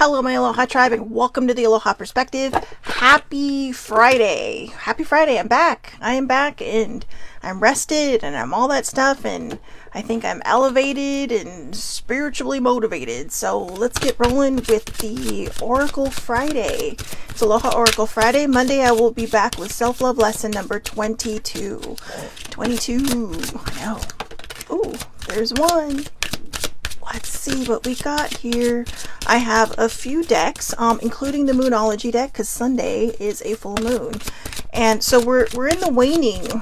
Hello, my Aloha tribe, and welcome to the Aloha Perspective. Happy Friday. Happy Friday. I'm back. I am back, and I'm rested, and I'm all that stuff, and I think I'm elevated and spiritually motivated. So let's get rolling with the Oracle Friday. It's Aloha Oracle Friday. Monday, I will be back with self-love lesson number 22. 22. I know. Ooh, there's one. Let's see what we got here. I have a few decks, including the Moonology deck, because Sunday is a full moon. And so we're in the waning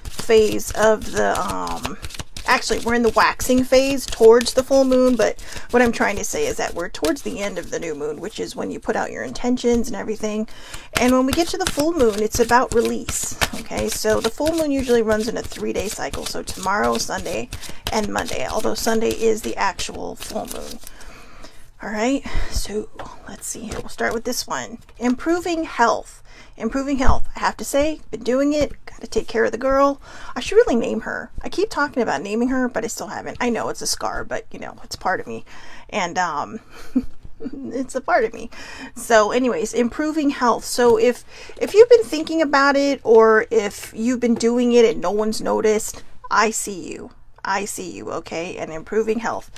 phase of the, actually we're in the waxing phase towards the full moon, but what I'm trying to say is that we're towards the end of the new moon, which is when you put out your intentions and everything. And when we get to the full moon, it's about release. Okay, so the full moon usually runs in a 3-day cycle. So tomorrow, Sunday, and Monday, although Sunday is the actual full moon. All right, so let's see here. We'll start with this one. Improving health. Improving health. I have to say, been doing it. Got to take care of the girl. I should really name her. I keep talking about naming her, but I still haven't. I know it's a scar, but you know, it's part of me. And it's a part of me. So anyways, improving health. So if you've been thinking about it, or if you've been doing it and no one's noticed, I see you. I see you, okay? And improving health.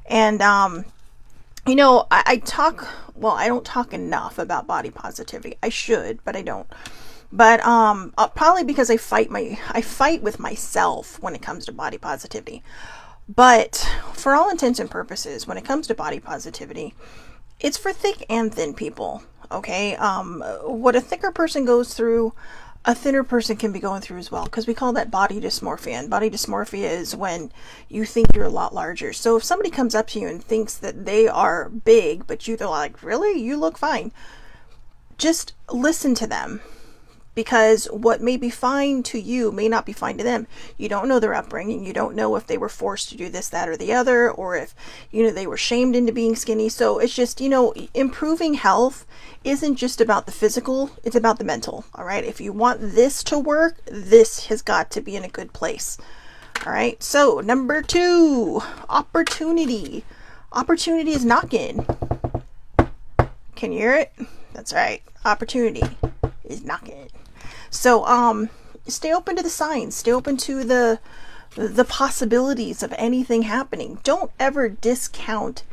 And you know, I talk, well, I don't talk enough about body positivity. I should, but I don't. But probably because I fight with myself when it comes to body positivity. But for all intents and purposes, when it comes to body positivity, it's for thick and thin people, okay? What a thicker person goes through, a thinner person can be going through as well, because we call that body dysmorphia. And body dysmorphia is when you think you're a lot larger. So if somebody comes up to you and thinks that they are big, but they're like, really? You look fine. Just listen to them. Because what may be fine to you may not be fine to them. You don't know their upbringing. You don't know if they were forced to do this, that, or the other, or if, you know, they were shamed into being skinny. So it's just, you know, improving health isn't just about the physical, it's about the mental. All right. If you want this to work, this has got to be in a good place. All right. So number 2, opportunity. Opportunity is knocking. Can you hear it? That's right. Opportunity is knocking. So stay open to the signs, stay open to the possibilities of anything happening. Don't ever discount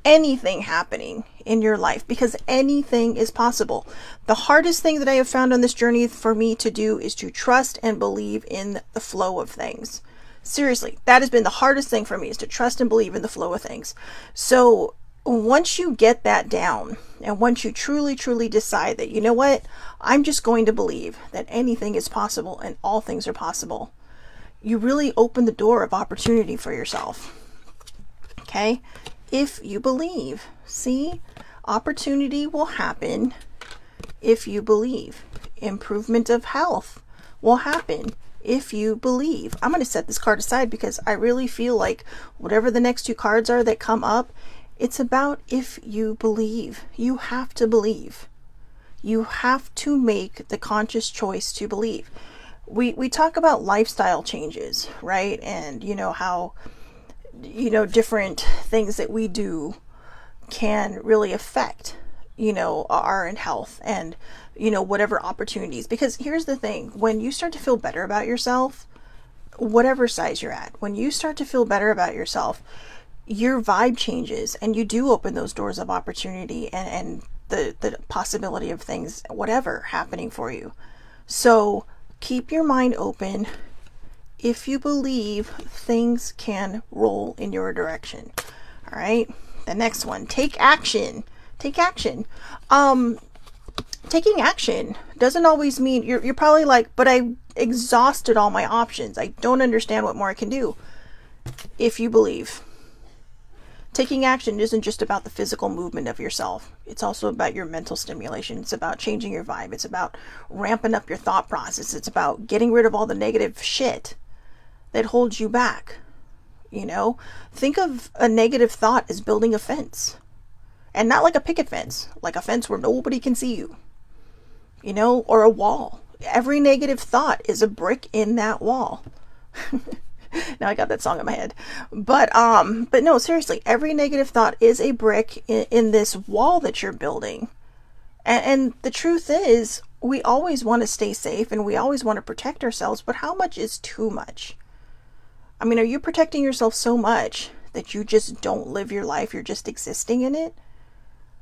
anything happening in your life, because anything is possible. The hardest thing that I have found on this journey for me to do is to trust and believe in the flow of things. Seriously, that has been the hardest thing for me, is to trust and believe in the flow of things. So once you get that down, and once you truly, truly decide that, you know what, I'm just going to believe that anything is possible and all things are possible, you really open the door of opportunity for yourself. Okay? If you believe. See? Opportunity will happen if you believe. Improvement of health will happen if you believe. I'm going to set this card aside because I really feel like whatever the next 2 cards are that come up, it's about if you believe. You have to believe. You have to make the conscious choice to believe. We talk about lifestyle changes, right? And you know how, you know, different things that we do can really affect, you know, our health and, you know, whatever opportunities. Because here's the thing, when you start to feel better about yourself, whatever size you're at, when you start to feel better about yourself, your vibe changes and you do open those doors of opportunity and the possibility of things, whatever, happening for you. So keep your mind open. If you believe, things can roll in your direction. All right. The next one, take action. Take action. Taking action doesn't always mean you're probably like, but I exhausted all my options. I don't understand what more I can do. If you believe. Taking action isn't just about the physical movement of yourself. It's also about your mental stimulation. It's about changing your vibe. It's about ramping up your thought process. It's about getting rid of all the negative shit that holds you back. You know, think of a negative thought as building a fence. And not like a picket fence, like a fence where nobody can see you. You know, or a wall. Every negative thought is a brick in that wall. Now I got that song in my head. But no, seriously, every negative thought is a brick in this wall that you're building. And the truth is, we always want to stay safe and we always want to protect ourselves, but how much is too much? I mean, are you protecting yourself so much that you just don't live your life, you're just existing in it?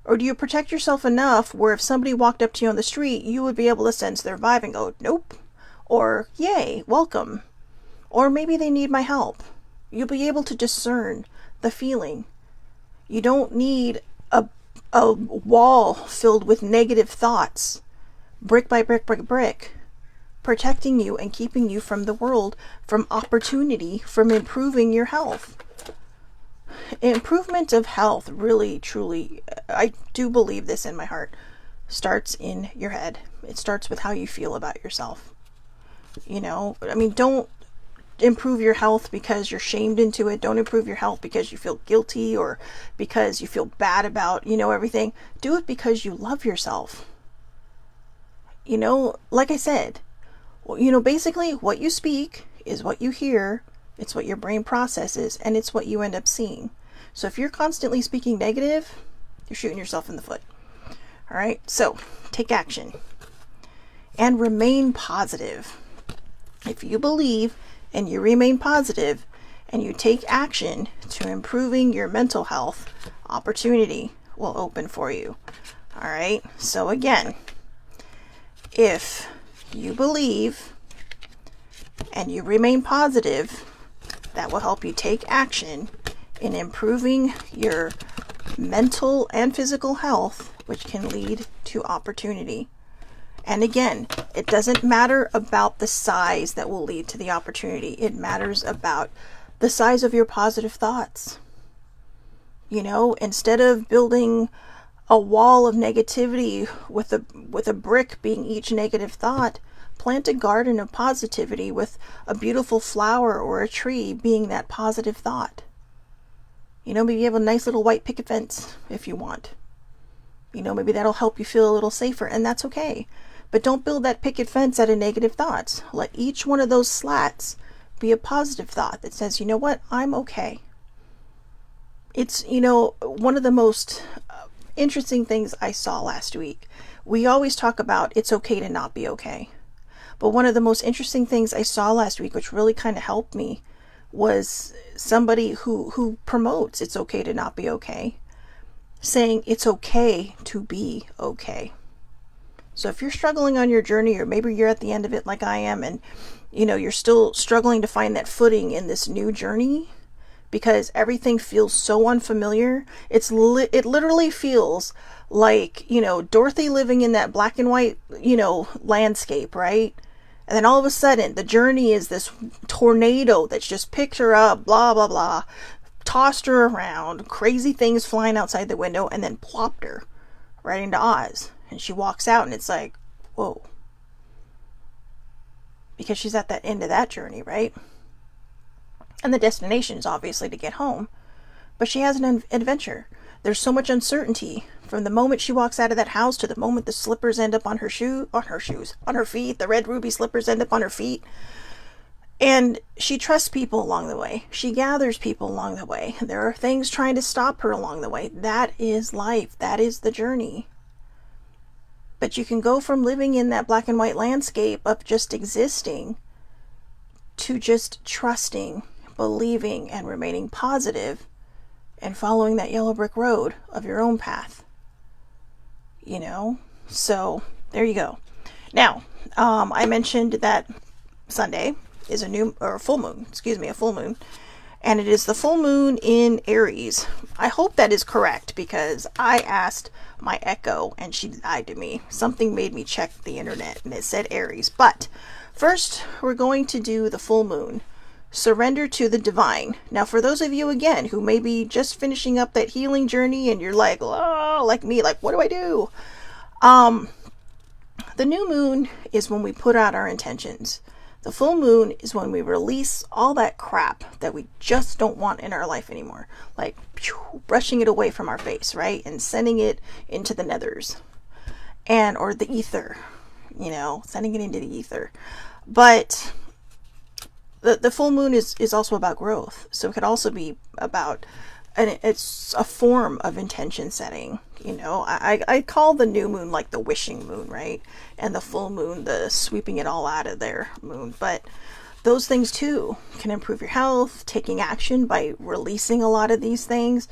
Or do you protect yourself enough where if somebody walked up to you on the street, you would be able to sense their vibe and go, nope, or yay, welcome, or maybe they need my help. You'll be able to discern the feeling. You don't need a wall filled with negative thoughts, brick by brick by brick, protecting you and keeping you from the world, from opportunity, from improving your health. Improvement of health, really, truly, I do believe this in my heart, starts in your head. It starts with how you feel about yourself. You know, I mean, don't improve your health because you're shamed into it. Don't improve your health because you feel guilty or because you feel bad about, everything. Do it because you love yourself. Like I said, basically what you speak is what you hear. It's what your brain processes, and it's what you end up seeing. So if you're constantly speaking negative, you're shooting yourself in the foot. All right, so take action and remain positive. If you believe and you remain positive and you take action to improving your mental health, opportunity will open for you. All right, so again, if you believe and you remain positive, that will help you take action in improving your mental and physical health, which can lead to opportunity. And again, it doesn't matter about the size that will lead to the opportunity. It matters about the size of your positive thoughts. Instead of building a wall of negativity with a brick being each negative thought, plant a garden of positivity with a beautiful flower or a tree being that positive thought. Maybe you have a nice little white picket fence if you want. Maybe that'll help you feel a little safer, and that's okay. But don't build that picket fence out of negative thoughts. Let each one of those slats be a positive thought that says, you know what, I'm okay. It's, one of the most interesting things I saw last week. We always talk about it's okay to not be okay. But one of the most interesting things I saw last week, which really kind of helped me, was somebody who promotes it's okay to not be okay, saying it's okay to be okay. So if you're struggling on your journey, or maybe you're at the end of it like I am, and you're still struggling to find that footing in this new journey because everything feels so unfamiliar, it literally feels like, Dorothy living in that black and white, landscape, right? And then all of a sudden, the journey is this tornado that's just picked her up, blah, blah, blah, tossed her around, crazy things flying outside the window, and then plopped her right into Oz. And she walks out and it's like, whoa. Because she's at that end of that journey, right? And the destination is obviously to get home. But she has an adventure. There's so much uncertainty from the moment she walks out of that house to the moment the slippers end up on her feet, the red ruby slippers end up on her feet. And she trusts people along the way. She gathers people along the way. There are things trying to stop her along the way. That is life. That is the journey. But you can go from living in that black and white landscape of just existing to just trusting, believing, and remaining positive and following that yellow brick road of your own path. So there you go. Now, I mentioned that Sunday is a full moon. And it is the full moon in Aries. I hope that is correct because I asked my Echo and she lied to me. Something made me check the internet and it said Aries. But first, we're going to do the full moon. Surrender to the divine. Now, for those of you, again, who may be just finishing up that healing journey and you're like, oh, like me, like, what do I do? The new moon is when we put out our intentions. The full moon is when we release all that crap that we just don't want in our life anymore. Like, brushing it away from our face, right? And sending it into the nethers. Or the ether, sending it into the ether. But the full moon is also about growth. So it could also be about, and it's a form of intention setting. You know, I call the new moon like the wishing moon, right? And the full moon, the sweeping it all out of there moon. But those things too can improve your health, taking action by releasing a lot of these things,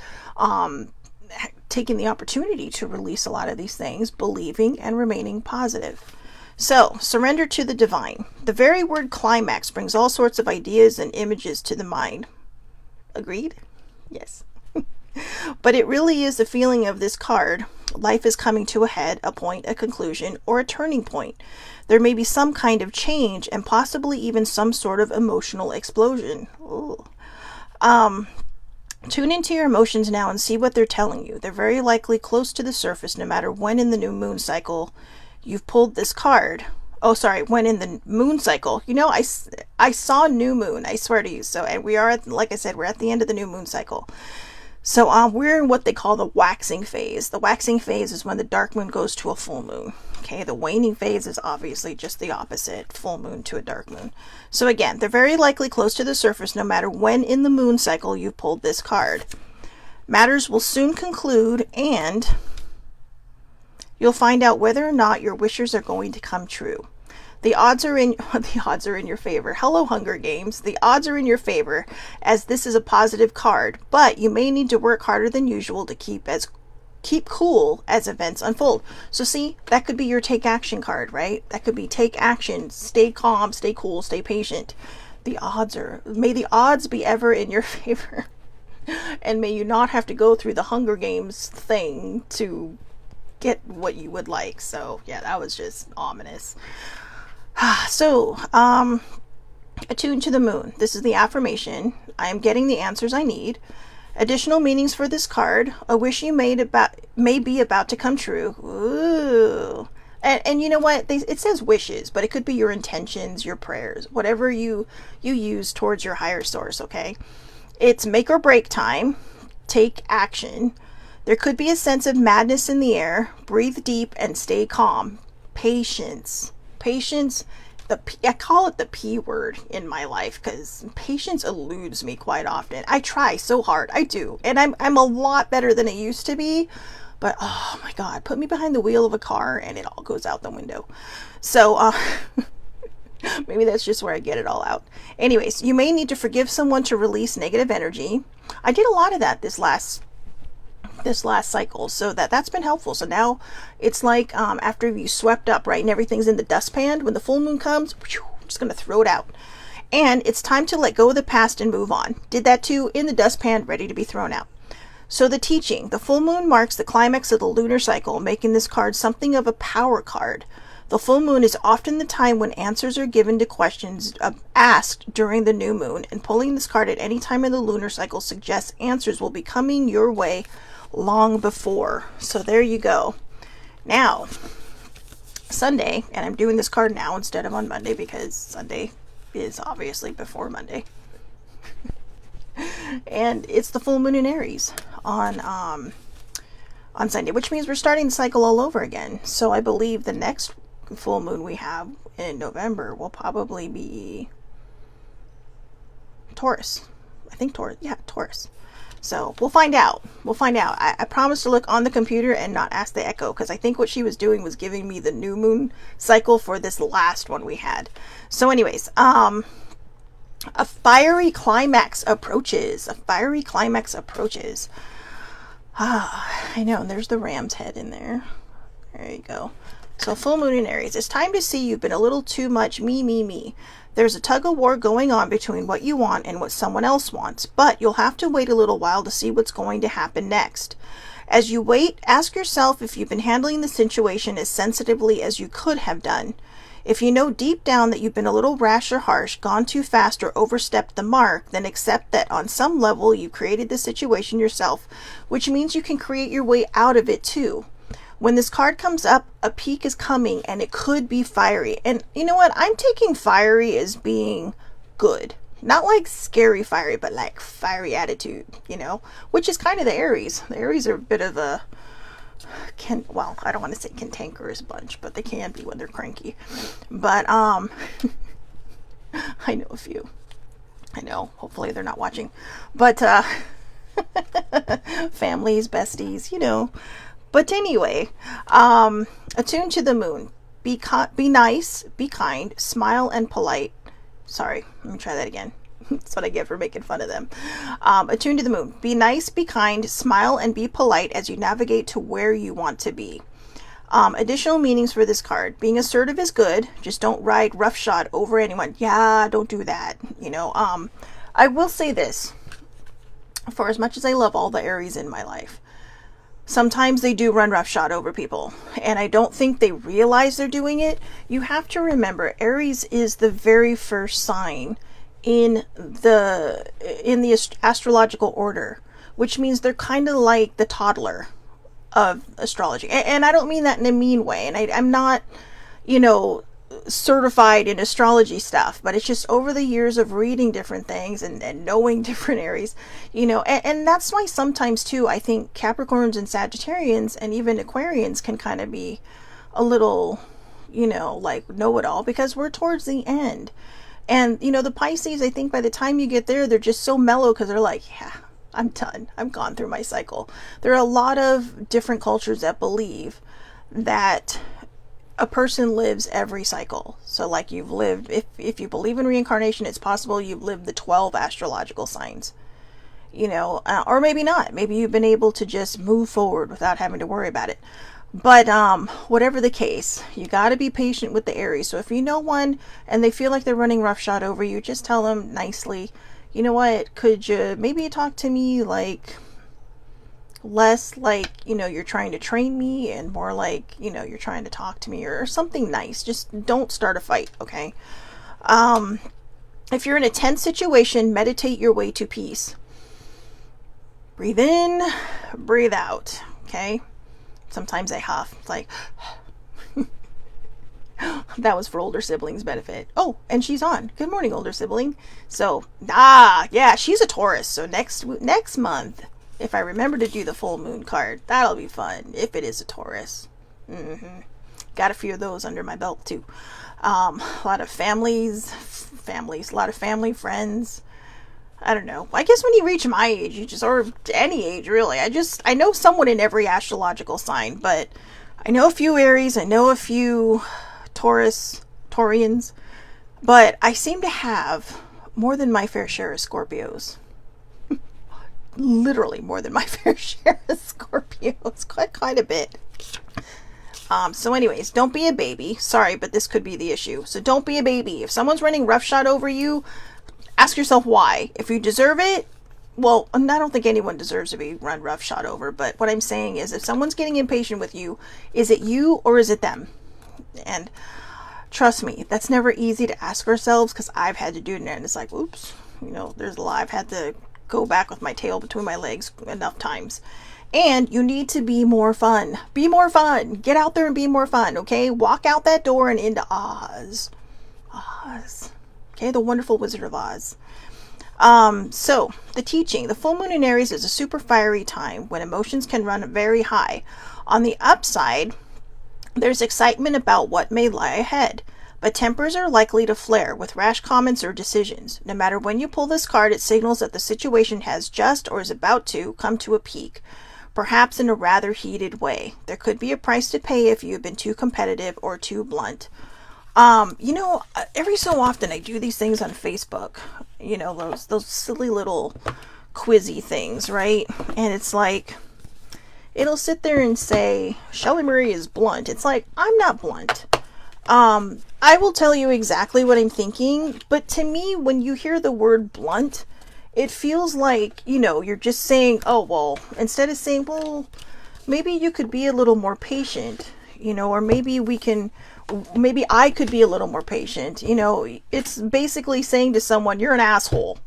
taking the opportunity to release a lot of these things, believing and remaining positive. So, surrender to the divine. The very word climax brings all sorts of ideas and images to the mind. Agreed? Yes. But it really is the feeling of this card. Life is coming to a head, a point, a conclusion, or a turning point. There may be some kind of change and possibly even some sort of emotional explosion. Ooh. Tune into your emotions now and see what they're telling you. They're very likely close to the surface no matter when in the new moon cycle you've pulled this card. Oh, sorry, when in the moon cycle. You know, I saw new moon, I swear to you. So, and we are, like I said, we're at the end of the new moon cycle. So we're in what they call the waxing phase. The waxing phase is when the dark moon goes to a full moon. Okay, the waning phase is obviously just the opposite, full moon to a dark moon. So again, they're very likely close to the surface no matter when in the moon cycle you pulled this card. Matters will soon conclude and you'll find out whether or not your wishes are going to come true. The odds are in your favor. Hello, Hunger Games. The odds are in your favor as this is a positive card, but you may need to work harder than usual to keep cool as events unfold. So see, that could be your take action card, right? That could be take action, stay calm, stay cool, stay patient. May the odds be ever in your favor. And may you not have to go through the Hunger Games thing to get what you would like. So yeah, that was just ominous. So, attune to the moon. This is the affirmation. I am getting the answers I need. Additional meanings for this card. A wish you made may be about to come true. Ooh. And you know what? It says wishes, but it could be your intentions, your prayers, whatever you use towards your higher source, okay? It's make or break time. Take action. There could be a sense of madness in the air. Breathe deep and stay calm. Patience. Patience, I call it the P word in my life because patience eludes me quite often. I try so hard, I do, and I'm a lot better than I used to be, but oh my god, put me behind the wheel of a car and it all goes out the window. So maybe that's just where I get it all out. Anyways, you may need to forgive someone to release negative energy. I did a lot of that this last cycle, so that's been helpful. So now it's like after you swept up, right, and everything's in the dustpan, when the full moon comes, I'm just going to throw it out. And it's time to let go of the past and move on. Did that too, in the dustpan, ready to be thrown out. So the teaching, the full moon marks the climax of the lunar cycle, making this card something of a power card. The full moon is often the time when answers are given to questions asked during the new moon, and pulling this card at any time in the lunar cycle suggests answers will be coming your way long before. So there you go. Now, Sunday, and I'm doing this card now instead of on Monday because Sunday is obviously before Monday. And it's the full moon in Aries on Sunday, which means we're starting the cycle all over again. So I believe the next full moon we have in November will probably be Taurus. I think Taurus. Yeah, Taurus. So we'll find out. I promise to look on the computer and not ask the Echo, because I think what she was doing was giving me the new moon cycle for this last one we had. So anyways, a fiery climax approaches. I know, and there's the ram's head in there. There you go. So full moon in Aries. It's time to see you've been a little too much me. There's a tug of war going on between what you want and what someone else wants, but you'll have to wait a little while to see what's going to happen next. As you wait, ask yourself if you've been handling the situation as sensitively as you could have done. If you know deep down that you've been a little rash or harsh, gone too fast, or overstepped the mark, then accept that on some level you created the situation yourself, which means you can create your way out of it too. When this card comes up, a peak is coming and it could be fiery. And you know what? I'm taking fiery as being good. Not like scary fiery, but like fiery attitude, you know, which is kind of the Aries. The Aries are a bit of a, well, I don't want to say cantankerous bunch, but they can be when they're cranky. But I know a few. I know, hopefully they're not watching, but families, besties, you know. But anyway, attune to the moon. Be nice, be kind, smile and polite. Sorry, let me try that again. That's what I get for making fun of them. Attune to the moon. Be nice, be kind, smile and be polite as you navigate to where you want to be. Additional meanings for this card. Being assertive is good. Just don't ride roughshod over anyone. Yeah, don't do that. You know, I will say this. For as much as I love all the Aries in my life, sometimes they do run roughshod over people. And I don't think they realize they're doing it. You have to remember, Aries is the very first sign in the astrological order, which means they're kind of like the toddler of astrology. And I don't mean that in a mean way. And I'm not, you know, certified in astrology stuff, but it's just over the years of reading different things and knowing different Aries, you know, and that's why sometimes too, I think Capricorns and Sagittarians and even Aquarians can kind of be a little, you know, like know-it-all, because we're towards the end. And, you know, the Pisces, I think by the time you get there, they're just so mellow because they're like, yeah, I'm done. I've gone through my cycle. There are a lot of different cultures that believe that a person lives every cycle. So like you've lived, if you believe in reincarnation, it's possible you've lived the 12 astrological signs, you know, or maybe not. Maybe you've been able to just move forward without having to worry about it. But whatever the case, you got to be patient with the Aries. So if you know one and they feel like they're running roughshod over you, just tell them nicely, you know what, could you maybe talk to me like less like, you know, you're trying to train me, and more like, you know, you're trying to talk to me, or something nice. Just don't start a fight, okay? If you're in a tense situation, meditate your way to peace. Breathe in, breathe out, okay? Sometimes I huff. It's like, that was for older siblings' benefit. Oh, and she's on. Good morning, older sibling. So, yeah, she's a Taurus. So next month, if I remember to do the full moon card, that'll be fun. If it is a Taurus. Got a few of those under my belt too. A lot of families, a lot of family, friends. I don't know. I guess when you reach my age, you just, or any age really, I know someone in every astrological sign, but I know a few Aries, I know a few Taurians, but I seem to have more than my fair share of Scorpios. Literally more than my fair share of Scorpios. Quite a bit. So anyways, don't be a baby. Sorry, but this could be the issue. So don't be a baby. If someone's running roughshod over you, ask yourself why. If you deserve it, well, I don't think anyone deserves to be run roughshod over, but what I'm saying is if someone's getting impatient with you, is it you or is it them? And trust me, that's never easy to ask ourselves, because I've had to do it, and it's like, oops, you know, there's a lot. I've had to go back with my tail between my legs enough times. And you need to be more fun. Be more fun. Get out there and be more fun, okay? Walk out that door and into Oz. Oz. Okay, the wonderful Wizard of Oz. So, the teaching. The full moon in Aries is a super fiery time when emotions can run very high. On the upside, there's excitement about what may lie ahead, but tempers are likely to flare with rash comments or decisions. No matter when you pull this card, it signals that the situation has just or is about to come to a peak, perhaps in a rather heated way. There could be a price to pay if you've been too competitive or too blunt. You know, every so often I do these things on Facebook, you know, those silly little quizzy things, right? And it's like, it'll sit there and say, Shelley Marie is blunt. It's like, I'm not blunt. I will tell you exactly what I'm thinking, but to me, when you hear the word blunt, it feels like, you know, you're just saying, oh, well, instead of saying, well, maybe you could be a little more patient, you know, or maybe I could be a little more patient. You know, it's basically saying to someone, you're an asshole.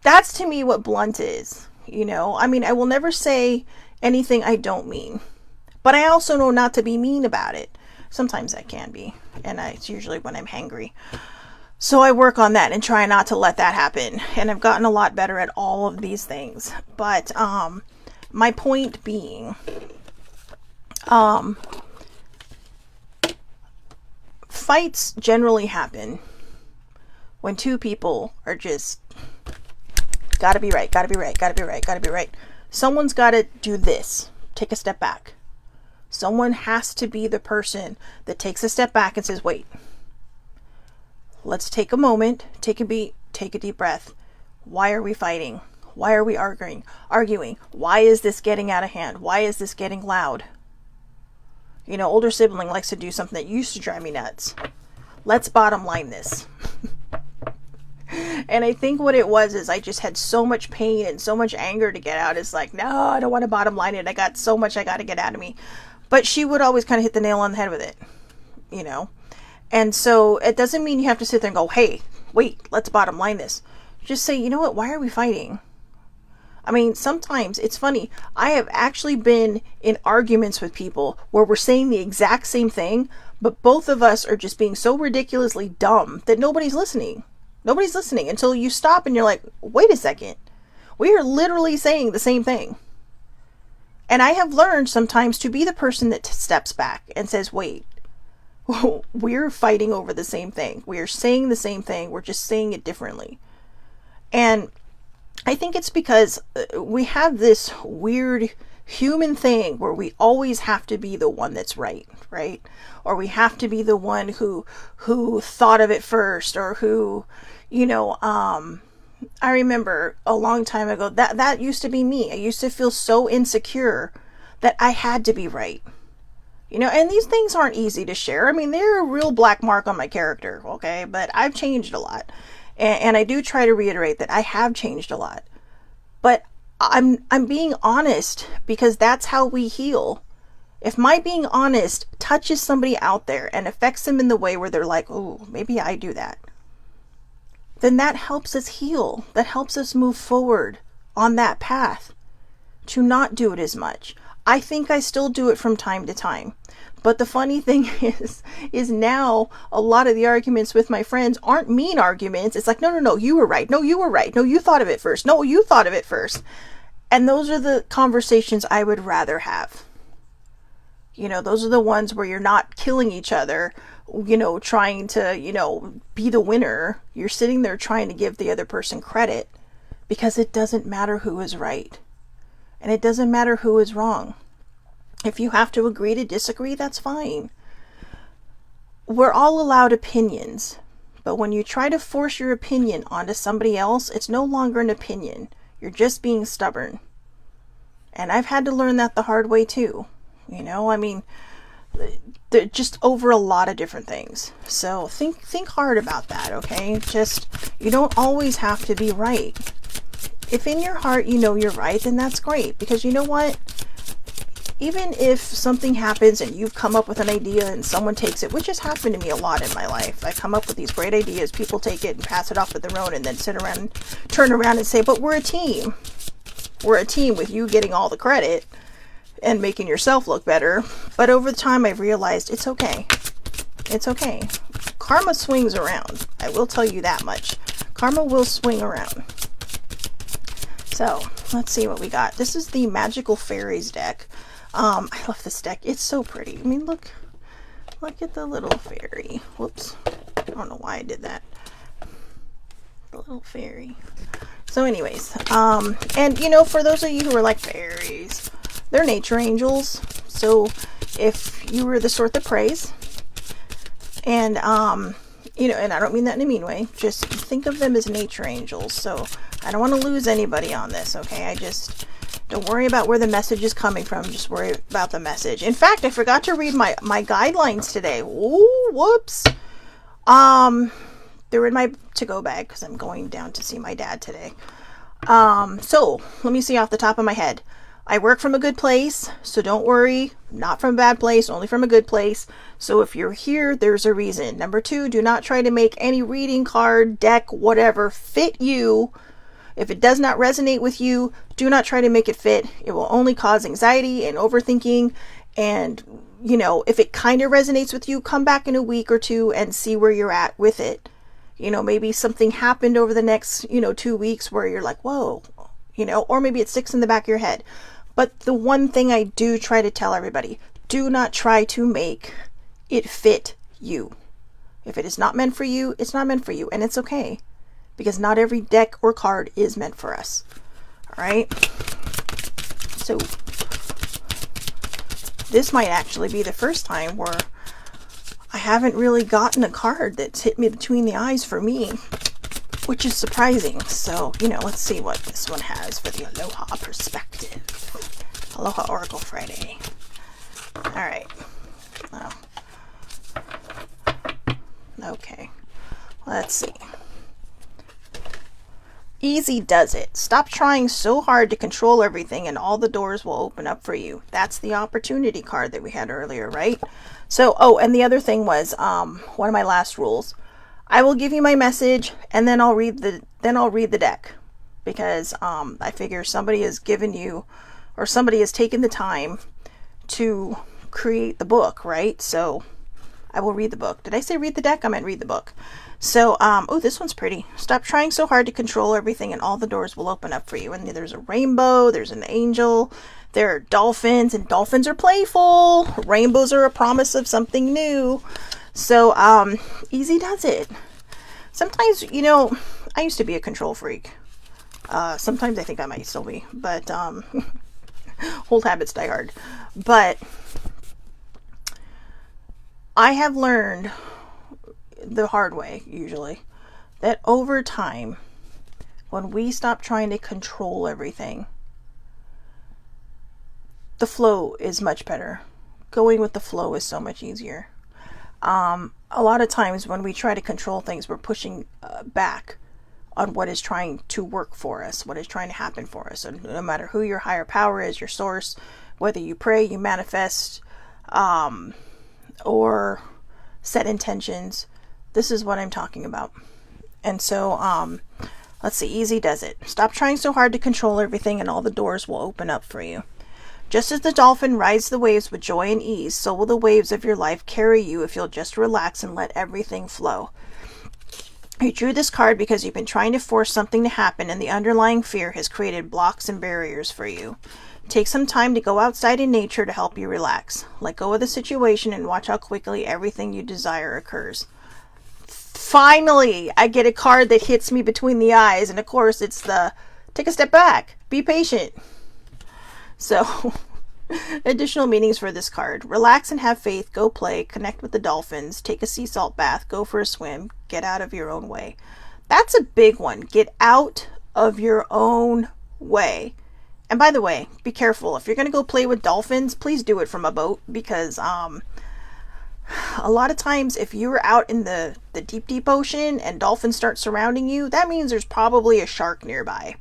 That's to me what blunt is. You know, I mean, I will never say anything I don't mean, but I also know not to be mean about it. Sometimes I can be, and it's usually when I'm hangry. So I work on that and try not to let that happen. And I've gotten a lot better at all of these things. But my point being, fights generally happen when two people are just gotta be right, gotta be right, gotta be right, gotta be right. Someone's gotta do this. Take a step back. Someone has to be the person that takes a step back and says, wait, let's take a moment, take a beat, take a deep breath. Why are we fighting? Why are we arguing? Why is this getting out of hand? Why is this getting loud? You know, older sibling likes to do something that used to drive me nuts. Let's bottom line this. And I think what it was is I just had so much pain and so much anger to get out. It's like, no, I don't want to bottom line it. I got so much I got to get out of me. But she would always kind of hit the nail on the head with it, you know. And so it doesn't mean you have to sit there and go, hey, wait, let's bottom line this. Just say, you know what, why are we fighting? I mean, sometimes it's funny. I have actually been in arguments with people where we're saying the exact same thing, but both of us are just being so ridiculously dumb that nobody's listening. Nobody's listening until you stop and you're like, wait a second. We are literally saying the same thing. And I have learned sometimes to be the person that steps back and says, wait, we're fighting over the same thing. We are saying the same thing. We're just saying it differently. And I think it's because we have this weird human thing where we always have to be the one that's right? Or we have to be the one who thought of it first, or who, you know, I remember a long time ago that used to be me. I used to feel so insecure that I had to be right. You know, and these things aren't easy to share. I mean, they're a real black mark on my character, okay? But I've changed a lot. And I do try to reiterate that I have changed a lot. But I'm being honest, because that's how we heal. If my being honest touches somebody out there and affects them in the way where they're like, oh, maybe I do that, then that helps us heal. That helps us move forward on that path to not do it as much. I think I still do it from time to time. But the funny thing is now a lot of the arguments with my friends aren't mean arguments. It's like, no, you were right. No, you were right. No, you thought of it first. No, you thought of it first. And those are the conversations I would rather have. You know, those are the ones where you're not killing each other, you know, trying to, you know, be the winner. You're sitting there trying to give the other person credit, because it doesn't matter who is right. And it doesn't matter who is wrong. If you have to agree to disagree, that's fine. We're all allowed opinions, but when you try to force your opinion onto somebody else, it's no longer an opinion. You're just being stubborn. And I've had to learn that the hard way too. You know, I mean, just over a lot of different things. So think hard about that, okay? Just, you don't always have to be right. If in your heart you know you're right, then that's great. Because you know what? Even if something happens and you've come up with an idea and someone takes it, which has happened to me a lot in my life. I come up with these great ideas, people take it and pass it off at their own, and then sit around and turn around and say, but we're a team. We're a team with you getting all the credit and making yourself look better. But over the time I've realized it's okay. It's okay. Karma swings around. I will tell you that much. Karma will swing around. So let's see what we got. This is the Magical Fairies deck. I love this deck. It's so pretty. I mean, look at the little fairy. Whoops. I don't know why I did that. The little fairy. So anyways, and you know, for those of you who are like fairies, they're nature angels. So if you were the sort that prays, and you know, and I don't mean that in a mean way, just think of them as nature angels. So I don't want to lose anybody on this, okay? I just don't worry about where the message is coming from. Just worry about the message. In fact, I forgot to read my guidelines today. Ooh, whoops. They're in my to-go bag because I'm going down to see my dad today. So let me see off the top of my head. I work from a good place, so don't worry. Not from a bad place, only from a good place. So if you're here, there's a reason. Number 2, do not try to make any reading card, deck, whatever fit you. If it does not resonate with you, do not try to make it fit. It will only cause anxiety and overthinking. And, you know, if it kind of resonates with you, come back in a week or 2 and see where you're at with it. You know, maybe something happened over the next, 2 weeks where you're like, whoa, or maybe it sticks in the back of your head. But the one thing I do try to tell everybody, do not try to make it fit you. If it is not meant for you, it's not meant for you. And it's okay, because not every deck or card is meant for us. All right. So this might actually be the first time where I haven't really gotten a card that's hit me between the eyes for me, which is surprising. So, you know, let's see what this one has for the Aloha perspective. Aloha Oracle Friday. All right. Oh. Okay. Let's see. Easy does it. Stop trying so hard to control everything and all the doors will open up for you. That's the opportunity card that we had earlier, right? So, oh, and the other thing was, one of my last rules. I will give you my message and then I'll read the deck, because I figure somebody has given you, or somebody has taken the time to create the book, right? So I will read the book. Did I say read the deck? I meant read the book. So, oh, this one's pretty. Stop trying so hard to control everything and all the doors will open up for you. And there's a rainbow, there's an angel, there are dolphins, and dolphins are playful. Rainbows are a promise of something new. So, easy does it. Sometimes, you know, I used to be a control freak. Sometimes I think I might still be, but, old habits die hard. But I have learned the hard way, usually, that over time, when we stop trying to control everything, the flow is much better. Going with the flow is so much easier. A lot of times when we try to control things, we're pushing back on what is trying to work for us, what is trying to happen for us. And no matter who your higher power is, your source, whether you pray, you manifest, or set intentions, this is what I'm talking about. And so, let's see, easy does it. Stop trying so hard to control everything and all the doors will open up for you. Just as the dolphin rides the waves with joy and ease, so will the waves of your life carry you if you'll just relax and let everything flow. You drew this card because you've been trying to force something to happen and the underlying fear has created blocks and barriers for you. Take some time to go outside in nature to help you relax. Let go of the situation and watch how quickly everything you desire occurs. Finally, I get a card that hits me between the eyes, and of course it's the take a step back, be patient. So, additional meanings for this card. Relax and have faith, go play, connect with the dolphins, take a sea salt bath, go for a swim, get out of your own way. That's a big one. Get out of your own way. And by the way, be careful. If you're going to go play with dolphins, please do it from a boat, because a lot of times if you're out in the deep, deep ocean and dolphins start surrounding you, that means there's probably a shark nearby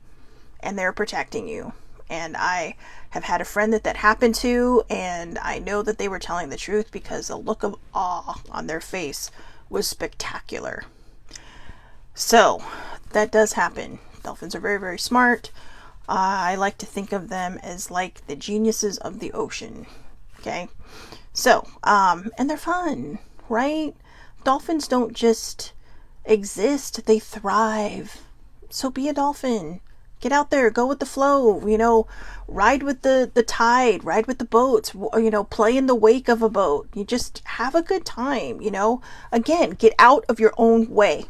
and they're protecting you. And I have had a friend that happened to, and I know that they were telling the truth because the look of awe on their face was spectacular. So that does happen. Dolphins are very, very smart. I like to think of them as like the geniuses of the ocean. Okay. So, and they're fun, right? Dolphins don't just exist, they thrive. So be a dolphin. Get out there, go with the flow, you know, ride with the tide, ride with the boats, you know, play in the wake of a boat. You just have a good time, you know. Again, get out of your own way.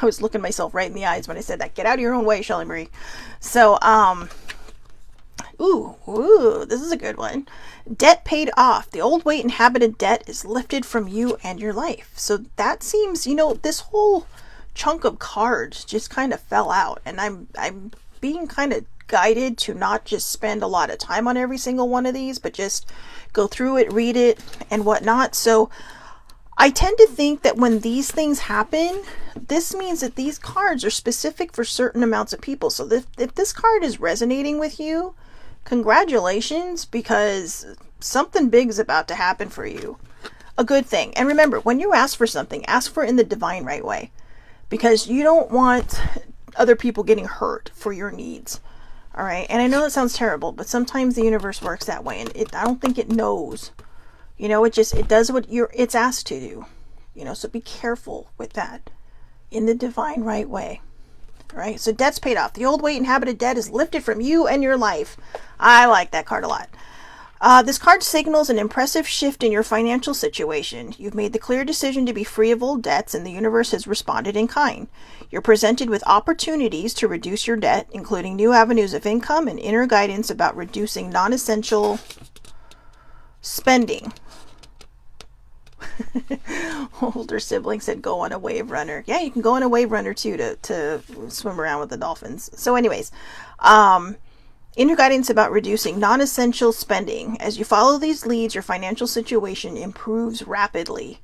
I was looking myself right in the eyes when I said that. Get out of your own way, Shelley Marie. So, ooh, this is a good one. Debt paid off. The old weight and habit of debt is lifted from you and your life. So that seems, you know, this whole chunk of cards just kind of fell out, and I'm being kind of guided to not just spend a lot of time on every single one of these, but just go through it, read it, and whatnot. So I tend to think that when these things happen, this means that these cards are specific for certain amounts of people. So if this card is resonating with you, congratulations, because something big is about to happen for you. A good thing. And remember, when you ask for something, ask for it in the divine right way, because you don't want other people getting hurt for your needs. All right. And I know that sounds terrible, but sometimes the universe works that way, and I don't think it knows. You know, it does what it's asked to do. You know, so be careful with that in the divine right way. All right. So debt's paid off. The old weight and habit of debt is lifted from you and your life. I like that card a lot. This card signals an impressive shift in your financial situation. You've made the clear decision to be free of old debts, and the universe has responded in kind. You're presented with opportunities to reduce your debt, including new avenues of income and inner guidance about reducing non-essential spending. Older sibling said go on a wave runner. Yeah, you can go on a wave runner too to swim around with the dolphins. So anyways, inner guidance about reducing non-essential spending. As you follow these leads, your financial situation improves rapidly.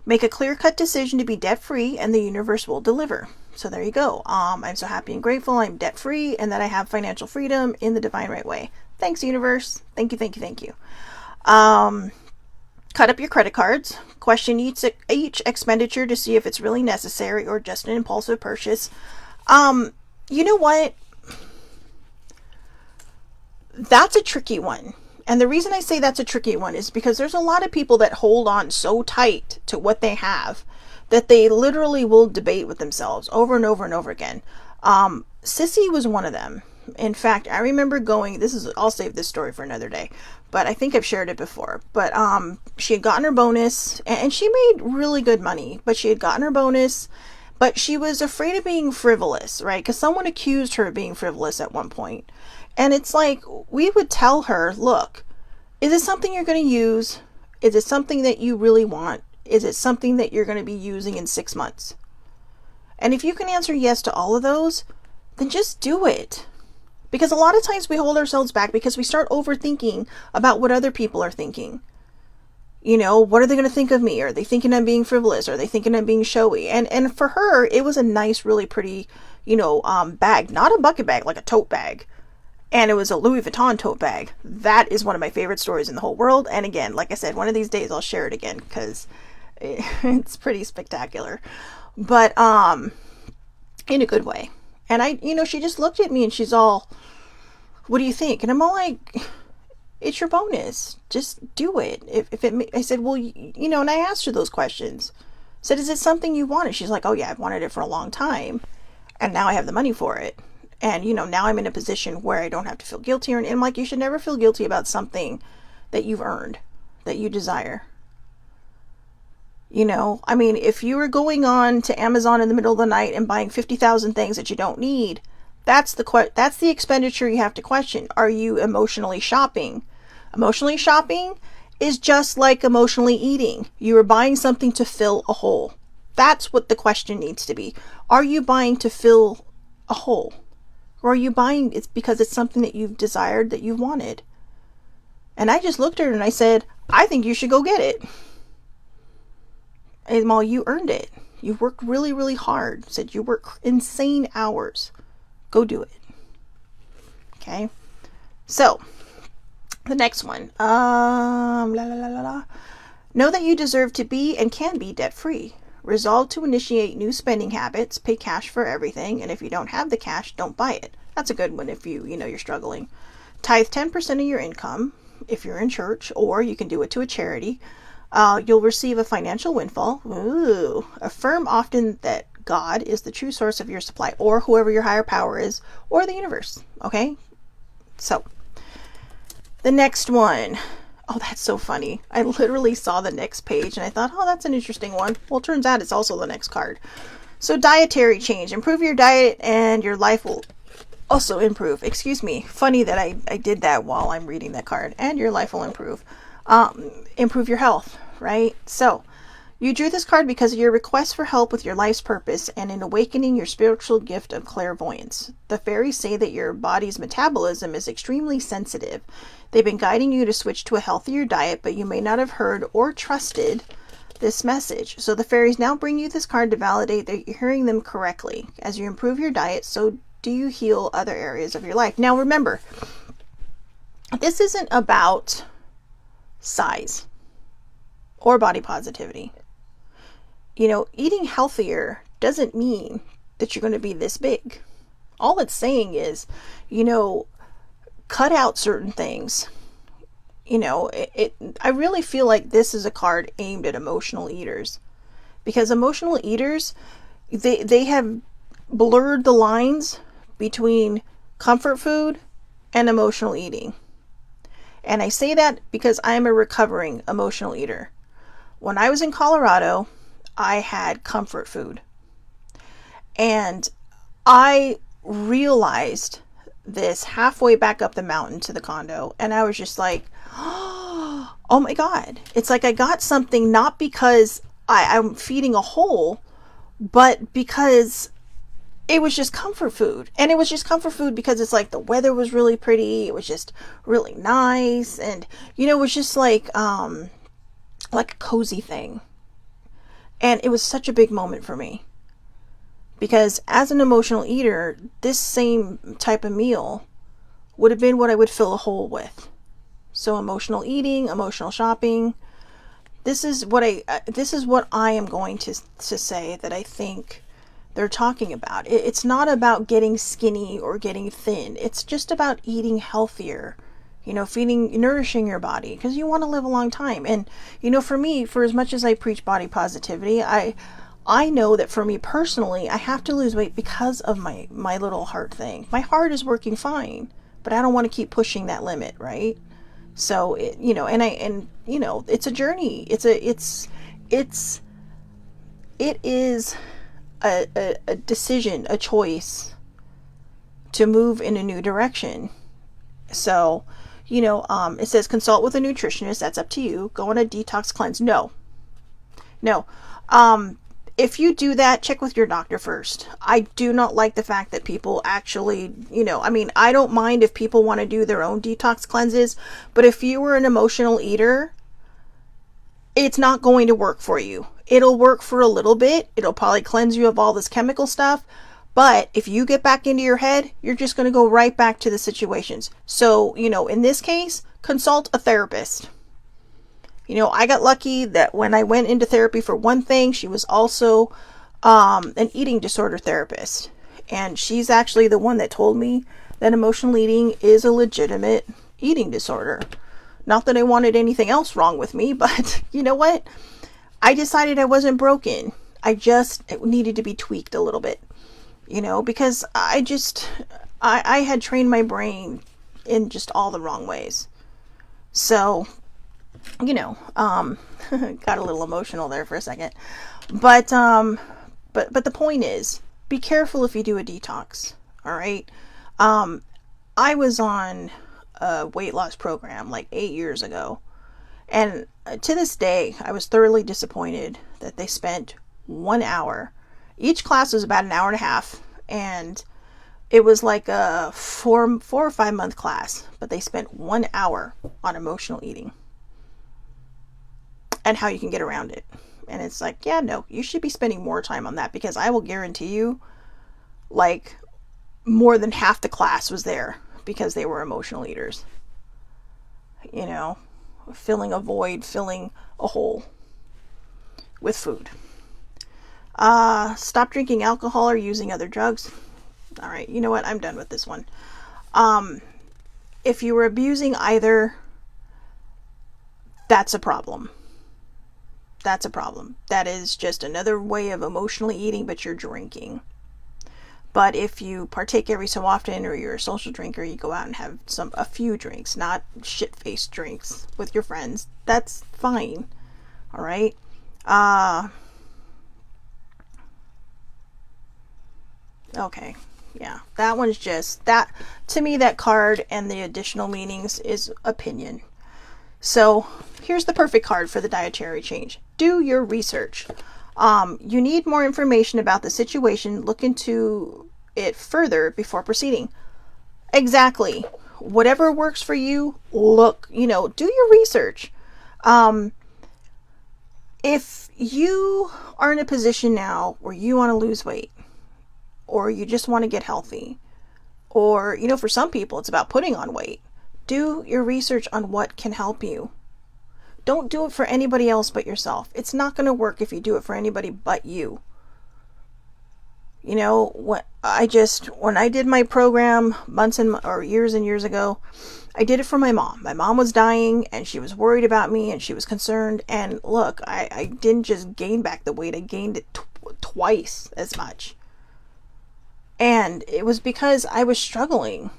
Make a clear-cut decision to be debt-free and the universe will deliver. So there you go. I'm so happy and grateful I'm debt-free and that I have financial freedom in the divine right way. Thanks, universe. Thank you, thank you, thank you. Cut up your credit cards. Question each expenditure to see if it's really necessary or just an impulsive purchase. You know what? That's a tricky one. And the reason I say that's a tricky one is because there's a lot of people that hold on so tight to what they have that they literally will debate with themselves over and over and over again. Sissy was one of them. In fact, I remember I'll save this story for another day, but I think I've shared it before. But she had gotten her bonus and she made really good money, but she had gotten her bonus, but she was afraid of being frivolous, right? Because someone accused her of being frivolous at one point. And it's like, we would tell her, look, is it something you're going to use? Is it something that you really want? Is it something that you're going to be using in 6 months? And if you can answer yes to all of those, then just do it. Because a lot of times we hold ourselves back because we start overthinking about what other people are thinking. You know, what are they going to think of me? Are they thinking I'm being frivolous? Are they thinking I'm being showy? And for her, it was a nice, really pretty, bag. Not a bucket bag, like a tote bag. And it was a Louis Vuitton tote bag. That is one of my favorite stories in the whole world. And again, like I said, one of these days I'll share it again because it's pretty spectacular. But in a good way. And she just looked at me and she's all, what do you think? And I'm all like, it's your bonus. Just do it. I said, well, and I asked her those questions. I said, is it something you wanted? She's like, oh yeah, I've wanted it for a long time. And now I have the money for it. And, now I'm in a position where I don't have to feel guilty. And I'm like, you should never feel guilty about something that you've earned, that you desire. If you were going on to Amazon in the middle of the night and buying 50,000 things that you don't need, that's the expenditure you have to question. Are you emotionally shopping? Emotionally shopping is just like emotionally eating. You are buying something to fill a hole. That's what the question needs to be. Are you buying to fill a hole? Or are you buying it's because it's something that you've desired, that you've wanted? And I just looked at her and I said, I think you should go get it. And Mal, you earned it. You worked really, really hard. Said you work insane hours. Go do it. Okay. So, the next one. Know that you deserve to be and can be debt-free. Resolve to initiate new spending habits, pay cash for everything, and if you don't have the cash, don't buy it. That's a good one if you're struggling. Tithe 10% of your income if you're in church, or you can do it to a charity. You'll receive a financial windfall. Ooh. Affirm often that God is the true source of your supply, or whoever your higher power is, or the universe. Okay? So, the next one. Oh, that's so funny. I literally saw the next page and I thought, oh, that's an interesting one. Well, it turns out it's also the next card. So, dietary change. Improve your diet and your life will also improve. Excuse me. Funny that I did that while I'm reading that card. And your life will improve. Improve your health, right? So, you drew this card because of your request for help with your life's purpose and in awakening your spiritual gift of clairvoyance. The fairies say that your body's metabolism is extremely sensitive. They've been guiding you to switch to a healthier diet, but you may not have heard or trusted this message. So the fairies now bring you this card to validate that you're hearing them correctly. As you improve your diet, so do you heal other areas of your life. Now remember, this isn't about size or body positivity. Eating healthier doesn't mean that you're going to be this big. All it's saying is, cut out certain things. I really feel like this is a card aimed at emotional eaters, because emotional eaters, they have blurred the lines between comfort food and emotional eating. And I say that because I'm a recovering emotional eater. When I was in Colorado, I had comfort food. And I realized this halfway back up the mountain to the condo. And I was just like, oh my God. It's like I got something not because I'm feeding a hole, but because it was just comfort food. And it was just comfort food because it's like the weather was really pretty. It was just really nice. And, it was just like a cozy thing. And it was such a big moment for me. Because as an emotional eater, this same type of meal would have been what I would fill a hole with. So emotional eating, emotional shopping. This is what I am going to say that I think they're talking about. It's not about getting skinny or getting thin. It's just about eating healthier, nourishing your body, because you want to live a long time. And, for me, for as much as I preach body positivity, I know that for me personally, I have to lose weight because of my little heart thing. My heart is working fine, but I don't want to keep pushing that limit, right? So, it's a journey. It is a decision, a choice to move in a new direction. So, it says consult with a nutritionist. That's up to you. Go on a detox cleanse. No. If you do that, check with your doctor first. I do not like the fact that people actually, I don't mind if people want to do their own detox cleanses, but if you were an emotional eater, it's not going to work for you. It'll work for a little bit. It'll probably cleanse you of all this chemical stuff. But if you get back into your head, you're just going to go right back to the situations. So, in this case, consult a therapist. I got lucky that when I went into therapy for one thing, she was also an eating disorder therapist. And she's actually the one that told me that emotional eating is a legitimate eating disorder. Not that I wanted anything else wrong with me, but you know what? I decided I wasn't broken. It needed to be tweaked a little bit, because I had trained my brain in just all the wrong ways. So, got a little emotional there for a second, but the point is, be careful if you do a detox. All right. I was on a weight loss program like 8 years ago, and to this day, I was thoroughly disappointed that they spent 1 hour. Each class was about an hour and a half, and it was like a 4 or 5 month class, but they spent 1 hour on emotional eating and how you can get around it. And it's like, yeah, no, you should be spending more time on that, because I will guarantee you, like, more than half the class was there because they were emotional eaters. Filling a void, filling a hole with food. Stop drinking alcohol or using other drugs. All right, you know what? I'm done with this one. If you were abusing either, that's a problem. That's a problem. That is just another way of emotionally eating, but you're drinking. But if you partake every so often, or you're a social drinker, you go out and have a few drinks, not shit-faced drinks with your friends, that's fine. All right. Okay. Yeah. That one's just that. To me, that card and the additional meanings is opinion. So here's the perfect card for the dietary change. Do your research. You need more information about the situation. Look into it further before proceeding. Exactly. Whatever works for you, do your research. If you are in a position now where you want to lose weight, or you just want to get healthy, or, for some people, it's about putting on weight, do your research on what can help you. Don't do it for anybody else but yourself. It's not going to work if you do it for anybody but you. When I did my program years and years ago, I did it for my mom. My mom was dying, and she was worried about me, and she was concerned. And look, I didn't just gain back the weight. I gained it twice as much. And it was because I was struggling.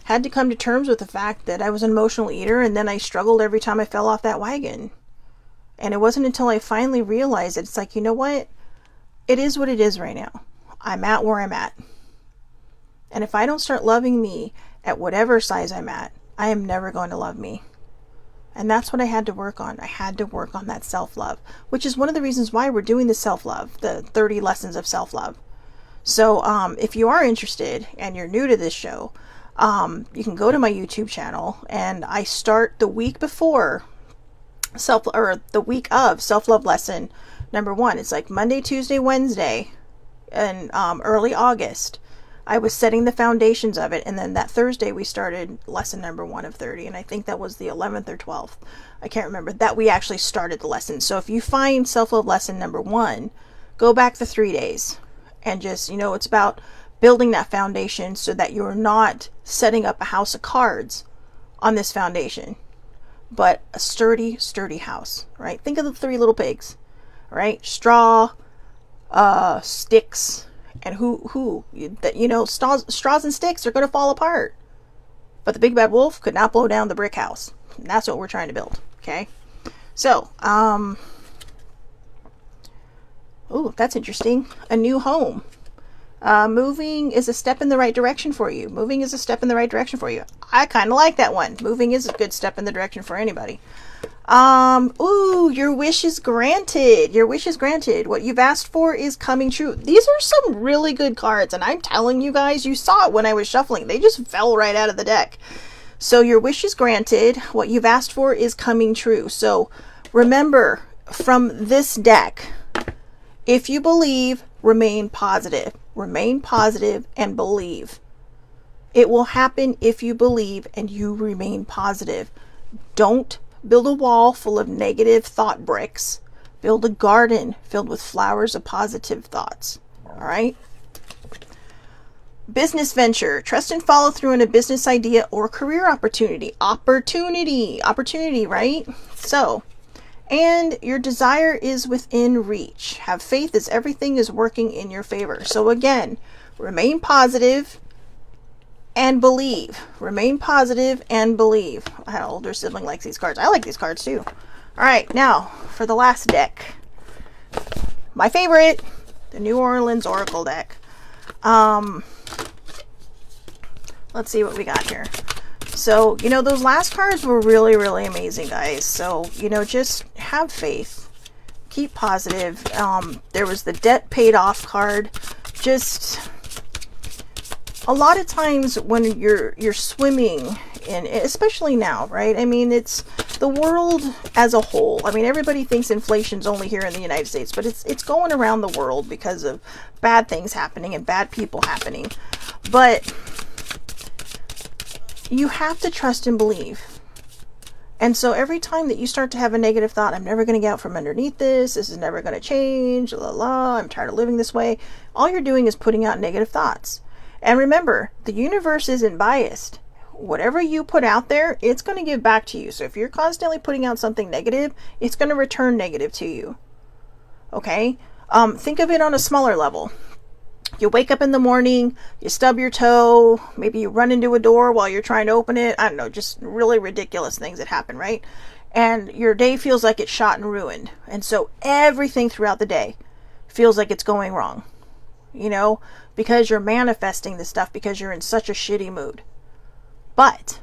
had to come to terms with the fact that I was an emotional eater, and then I struggled every time I fell off that wagon. And it wasn't until I finally realized it's like, you know what? It is what it is right now. I'm at where I'm at. And if I don't start loving me at whatever size I'm at, I am never going to love me. And that's what I had to work on. I had to work on that self-love, which is one of the reasons why we're doing the self-love, the 30 lessons of self-love. So if you are interested and you're new to this show, you can go to my YouTube channel, and I start the week before the week of self-love lesson number 1. It's like Monday, Tuesday, Wednesday, and early August. I was setting the foundations of it, and then that Thursday we started lesson number 1 of 30, and I think that was the 11th or 12th. I can't remember. That we actually started the lesson. So if you find self-love lesson number 1, go back the 3 days, and just, it's about building that foundation so that you're not setting up a house of cards on this foundation, but a sturdy, sturdy house, right? Think of the 3 little pigs, right? Straw, sticks, and straws and sticks are going to fall apart. But the big bad wolf could not blow down the brick house. And that's what we're trying to build. Okay. So, that's interesting. A new home. Moving is a step in the right direction for you. Moving is a step in the right direction for you. I kind of like that one. Moving is a good step in the direction for anybody. Your wish is granted. Your wish is granted. What you've asked for is coming true. These are some really good cards, and I'm telling you guys, you saw it when I was shuffling. They just fell right out of the deck. So your wish is granted. What you've asked for is coming true. So remember, from this deck, if you believe, remain positive. Remain positive and believe. It will happen if you believe and you remain positive. Don't build a wall full of negative thought bricks. Build a garden filled with flowers of positive thoughts. All right? Business venture. Trust and follow through on a business idea or career opportunity. Opportunity, right? So, and your desire is within reach. Have faith as everything is working in your favor. So again, remain positive and believe. Remain positive and believe. My older sibling likes these cards. I like these cards too. All right, now for the last deck. My favorite, the New Orleans Oracle deck. Let's see what we got here. So, those last cards were really, really amazing, guys. So, just have faith. Keep positive. There was the debt paid off card. Just a lot of times when you're swimming in, especially now, right? I mean, it's the world as a whole. I mean, everybody thinks inflation's only here in the United States, but it's going around the world because of bad things happening and bad people happening. But you have to trust and believe. And so every time that you start to have a negative thought, I'm never going to get out from underneath this is never going to change, I'm tired of living this way, all you're doing is putting out negative thoughts. And remember, the universe isn't biased. Whatever you put out there, it's going to give back to you. So if you're constantly putting out something negative, it's going to return negative to you. Okay? Think of it on a smaller level. You wake up in the morning, you stub your toe, maybe you run into a door while you're trying to open it. I don't know, just really ridiculous things that happen, right? And your day feels like it's shot and ruined. And so everything throughout the day feels like it's going wrong, because you're manifesting this stuff because you're in such a shitty mood. But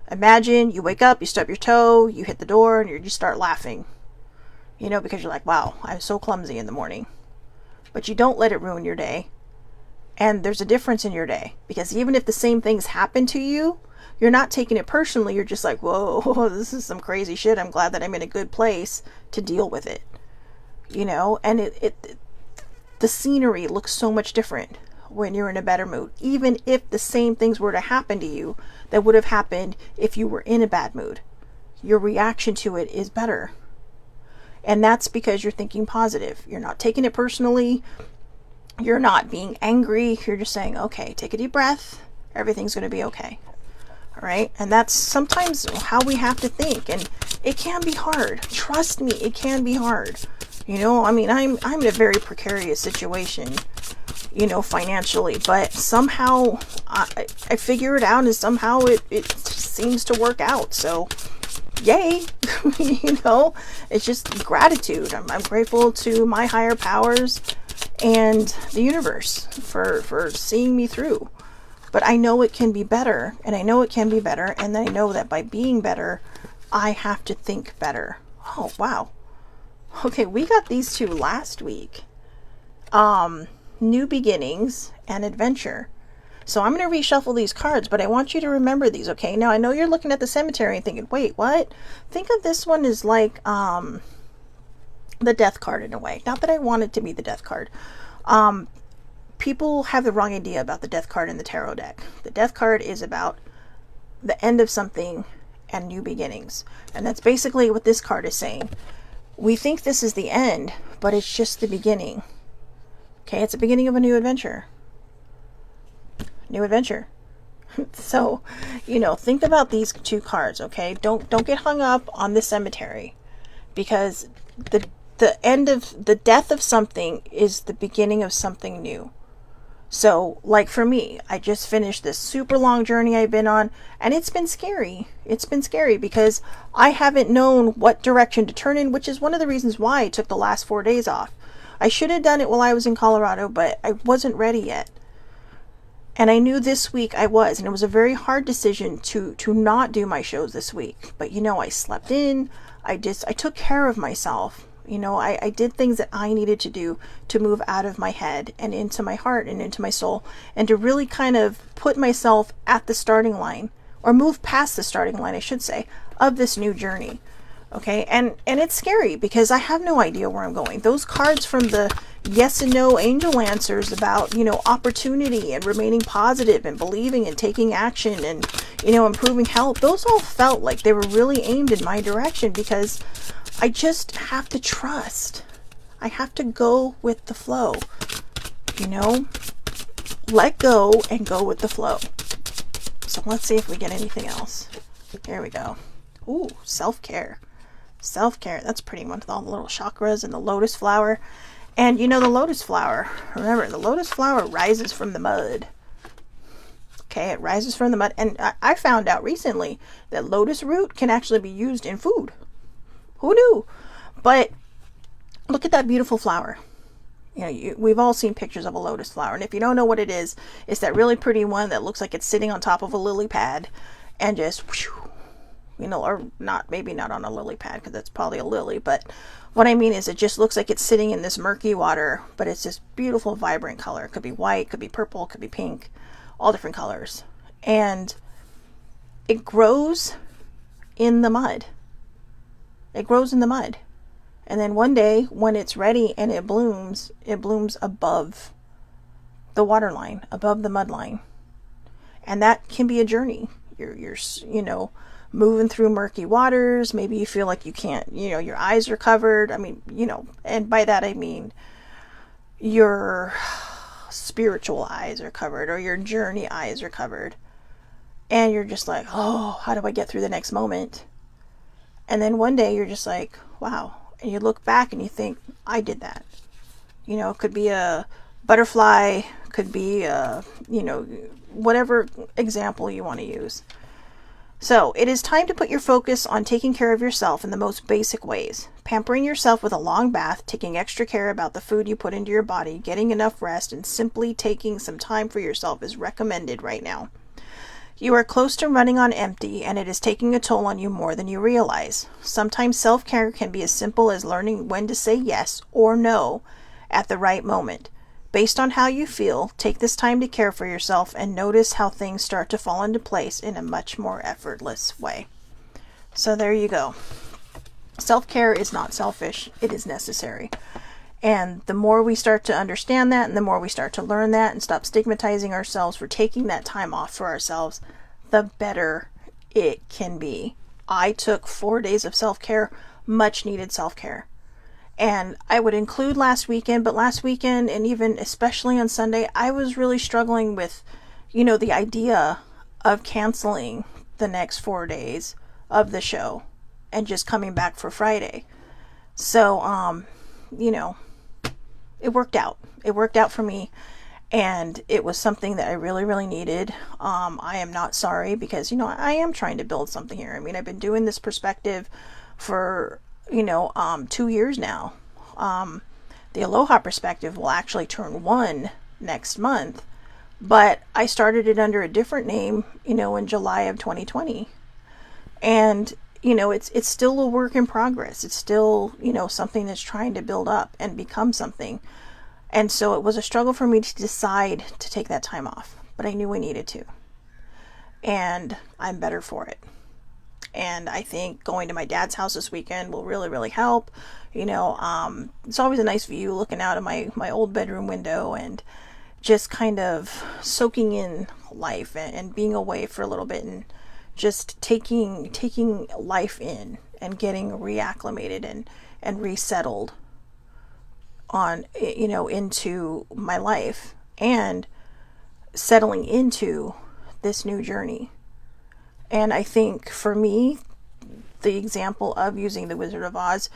imagine you wake up, you stub your toe, you hit the door, and you just start laughing, because you're like, wow, I'm so clumsy in the morning. But you don't let it ruin your day. And there's a difference in your day. Because even if the same things happen to you, you're not taking it personally. You're just like, whoa, this is some crazy shit. I'm glad that I'm in a good place to deal with it. And the scenery looks so much different when you're in a better mood. Even if the same things were to happen to you that would have happened if you were in a bad mood. Your reaction to it is better. And that's because you're thinking positive. You're not taking it personally. You're not being angry. You're just saying, okay, take a deep breath. Everything's going to be okay. All right. And that's sometimes how we have to think. And it can be hard. Trust me, it can be hard. I'm in a very precarious situation. financially, but somehow I figure it out, and somehow it seems to work out. So yay. It's just gratitude. I'm grateful to my higher powers and the universe for seeing me through. But I know it can be better, and I know it can be better, and I know that by being better, I have to think better. Oh, wow. Okay, we got these two last week. New beginnings and adventure. So I'm going to reshuffle these cards, but I want you to remember these, okay? Now, I know you're looking at the cemetery and thinking, wait, what? Think of this one as like the death card in a way. Not that I want it to be the death card. People have the wrong idea about the death card in the tarot deck. The death card is about the end of something and new beginnings. And that's basically what this card is saying. We think this is the end, but it's just the beginning. Okay, it's the beginning of a new adventure. New adventure. So, think about these two cards, okay? Don't get hung up on the cemetery, because the end of the death of something is the beginning of something new. So, like for me, I just finished this super long journey I've been on, and it's been scary. It's been scary because I haven't known what direction to turn in, which is one of the reasons why I took the last 4 days off. I should have done it while I was in Colorado, but I wasn't ready yet. And I knew this week I was, and it was a very hard decision to not do my shows this week. But I slept in, I took care of myself. I did things that I needed to do to move out of my head and into my heart and into my soul, and to really kind of put myself at the starting line, or move past the starting line, I should say, of this new journey. Okay, and it's scary because I have no idea where I'm going. Those cards from the yes and no angel answers about, opportunity and remaining positive and believing and taking action and, improving health, those all felt like they were really aimed in my direction, because I just have to trust. I have to go with the flow, let go and go with the flow. So let's see if we get anything else. Here we go. Ooh, self-care. Self-care. That's pretty much with all the little chakras and the lotus flower. And the lotus flower, remember, the lotus flower rises from the mud. Okay, it rises from the mud. And I found out recently that lotus root can actually be used in food. Who knew? But look at that beautiful flower. We've all seen pictures of a lotus flower. And if you don't know what it is, it's that really pretty one that looks like it's sitting on top of a lily pad and just whoosh, or not, maybe not on a lily pad, because that's probably a lily, but what I mean is it just looks like it's sitting in this murky water, but it's this beautiful, vibrant color. It could be white, could be purple, could be pink, all different colors. And it grows in the mud. It grows in the mud. And then one day when it's ready and it blooms above the water line, above the mud line. And that can be a journey. You're moving through murky waters. Maybe you feel like you can't, your eyes are covered. I mean, and by that I mean your spiritual eyes are covered, or your journey eyes are covered. And you're just like, oh, how do I get through the next moment? And then one day you're just like, wow. And you look back and you think, I did that. It could be a butterfly, could be a, whatever example you want to use. So it is time to put your focus on taking care of yourself in the most basic ways. Pampering yourself with a long bath, taking extra care about the food you put into your body, getting enough rest, and simply taking some time for yourself is recommended right now. You are close to running on empty, and it is taking a toll on you more than you realize. Sometimes self-care can be as simple as learning when to say yes or no at the right moment. Based on how you feel, take this time to care for yourself and notice how things start to fall into place in a much more effortless way. So there you go. Self-care is not selfish. It is necessary. And the more we start to understand that, and the more we start to learn that and stop stigmatizing ourselves for taking that time off for ourselves, the better it can be. I took 4 days of self-care, much needed self-care. And I would include last weekend, but last weekend, and even especially on Sunday, I was really struggling with, the idea of canceling the next 4 days of the show and just coming back for Friday. So, it worked out. It worked out for me. And it was something that I really, really needed. I am not sorry because, I am trying to build something here. I mean, I've been doing this perspective for, 2 years now. The Aloha perspective will actually turn 1 next month, but I started it under a different name, in July of 2020. And, it's still a work in progress. It's still, something that's trying to build up and become something. And so it was a struggle for me to decide to take that time off, but I knew I needed to. And I'm better for it. And I think going to my dad's house this weekend will really, really help. It's always a nice view looking out of my old bedroom window and just kind of soaking in life and being away for a little bit and just taking life in and getting reacclimated and resettled on, into my life and settling into this new journey. And I think for me, the example of using the Wizard of Oz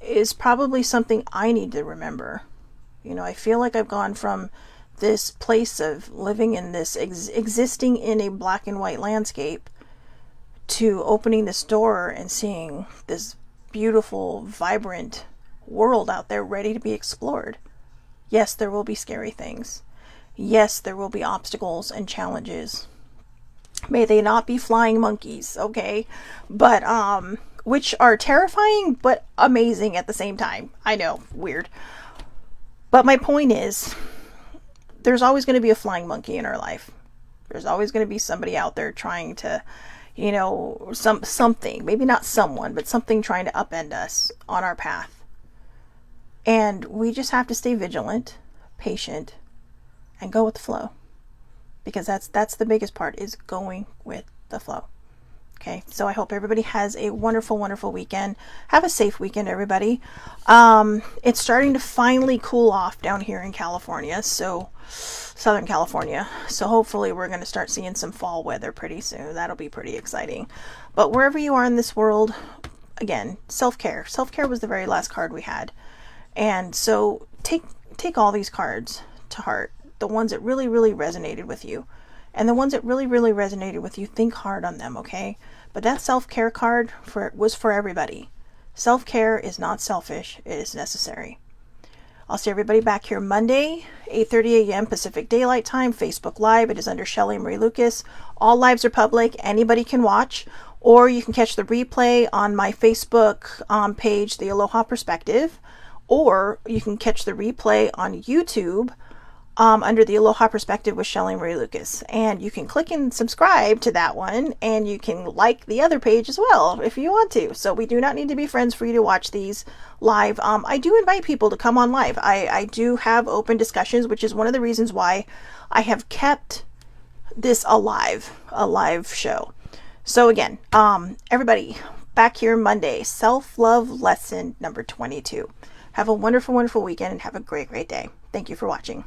is probably something I need to remember. I feel like I've gone from this place of living in this, existing in a black and white landscape, to opening this door and seeing this beautiful, vibrant world out there ready to be explored. Yes, there will be scary things. Yes, there will be obstacles and challenges. May they not be flying monkeys, okay? But, which are terrifying, but amazing at the same time. I know, weird. But my point is, there's always going to be a flying monkey in our life. There's always going to be somebody out there trying to, something, maybe not someone, but something trying to upend us on our path. And we just have to stay vigilant, patient, and go with the flow. Because that's the biggest part, is going with the flow. Okay, so I hope everybody has a wonderful, wonderful weekend. Have a safe weekend, everybody. It's starting to finally cool off down here in California, so Southern California. So hopefully we're going to start seeing some fall weather pretty soon. That'll be pretty exciting. But wherever you are in this world, again, self-care. Self-care was the very last card we had. And so take all these cards to heart, the ones that really, really resonated with you. And the ones that really, really resonated with you, think hard on them, okay? But that self-care card was for everybody. Self-care is not selfish. It is necessary. I'll see everybody back here Monday, 8:30 a.m. Pacific Daylight Time, Facebook Live. It is under Shelley Marie Lucas. All lives are public. Anybody can watch. Or you can catch the replay on my Facebook page, The Aloha Perspective. Or you can catch the replay on YouTube under the Aloha Perspective with Shelley Marie Lucas. And you can click and subscribe to that one, and you can like the other page as well if you want to. So we do not need to be friends for you to watch these live. I do invite people to come on live. I do have open discussions, which is one of the reasons why I have kept this a live show. So again, everybody, back here Monday, self-love lesson number 22. Have a wonderful, wonderful weekend and have a great, great day. Thank you for watching.